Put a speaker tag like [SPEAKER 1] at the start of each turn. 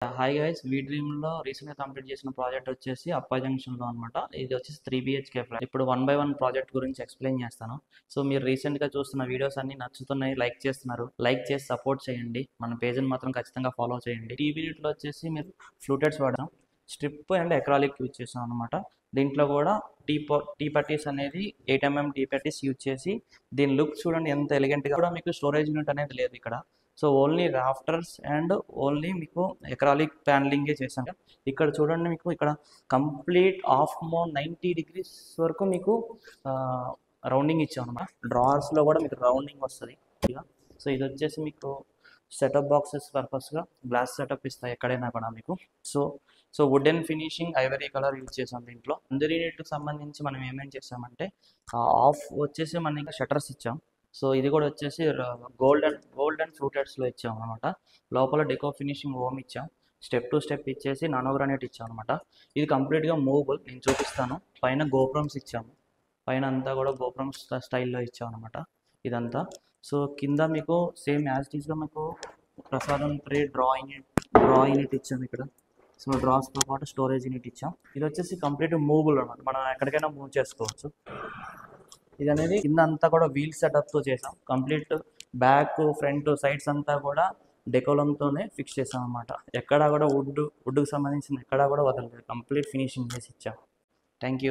[SPEAKER 1] Hi guys, we డ్రీమ్లో రీసెంట్గా complete చేసిన project వచ్చేసి అప్పా జంక్షన్లో అనమాట. ఇది వచ్చేసి 3 BHK ఫ్లాట్. ఇప్పుడు 1 by 1 ప్రాజెక్ట్ గురించి ఎక్స్ప్లెయిన్ చేస్తాను. సో మీరు రీసెంట్గా చూస్తున్న వీడియోస్ అన్ని నచ్చుతున్నాయి, లైక్ చేస్తున్నారు. లైక్ చేసి సపోర్ట్ చేయండి. మన పేజ్ని మాత్రం ఖచ్చితంగా ఫాలో చేయండి. యూనిట్లో వచ్చేసి మీరు ఫ్లూటెడ్స్ వాడడం, స్ట్రిప్ అండ్ ఎక్రాలిక్ యూజ్ చేస్తాం అనమాట. దీంట్లో కూడా టీ పట్టీస్ అనేది 8mm టీ పట్టీస్ యూజ్ చేసి దీని లుక్ చూడండి ఎంత ఎలిగెంట్గా. కూడా మీకు స్టోరేజ్ యూనిట్ అనేది లేదు ఇక్కడ. So only rafters and only మీకు ఎక్రాలిక్ ప్యానలింగే చేసాం. ఇక్కడ చూడండి, మీకు ఇక్కడ కంప్లీట్ ఆఫ్ మో 90 degrees వరకు మీకు రౌండింగ్ ఇచ్చాం అనమాట. డ్రావర్స్లో కూడా మీకు రౌండింగ్ వస్తుంది. సో ఇది వచ్చేసి మీకు సెటప్ బాక్సెస్ పర్పస్గా గ్లాస్ సెటప్ ఇస్తాయి ఎక్కడైనా కూడా మీకు. So wooden finishing Ivory colour use చేసాం దీంట్లో. అందరి యూనిట్కి సంబంధించి మనం ఏమేం చేసామంటే ఆఫ్ వచ్చేసి మనకి షట్టర్స్ ఇచ్చాం. సో ఇది కూడా వచ్చేసి గోల్డ్ అండ్ ఫ్లూటెడ్స్లో ఇచ్చాం అనమాట. లోపల డెకో ఫినిషింగ్ ఓమ్ ఇచ్చాం. స్టెప్ టు స్టెప్ ఇచ్చేసి నానో గ్రానైట్ ఇచ్చాం అనమాట. ఇది కంప్లీట్గా మూవబుల్, నేను చూపిస్తాను. పైన గోపురమ్స్ ఇచ్చాము, పైన అంతా కూడా గోపురం స్టైల్లో ఇచ్చాం అనమాట ఇదంతా. సో కింద మీకు సేమ్ యాజ్ ఇట్ ఈస్గా మీకు ప్రసాదం ట్రే డ్రాయింగ్ యూనిట్ ఇచ్చాము ఇక్కడ. సో డ్రాస్తో పాటు స్టోరేజ్ యూనిట్ ఇచ్చాం. ఇది వచ్చేసి కంప్లీట్ మూవబుల్ అనమాట, మనం ఎక్కడికైనా మూవ్ చేసుకోవచ్చు. ఇది అనేది కింద అంతా కూడా వీల్ సెటప్తో చేసాం. కంప్లీట్ బ్యాక్ ఫ్రంట్ సైడ్స్ అంతా కూడా డెకోలంతోనే ఫిక్స్ చేసాం అనమాట. ఎక్కడా కూడా వుడ్కి సంబంధించిన ఎక్కడా కూడా వదలలేదు, కంప్లీట్ ఫినిషింగ్ చేసి ఇచ్చాం. Thank you.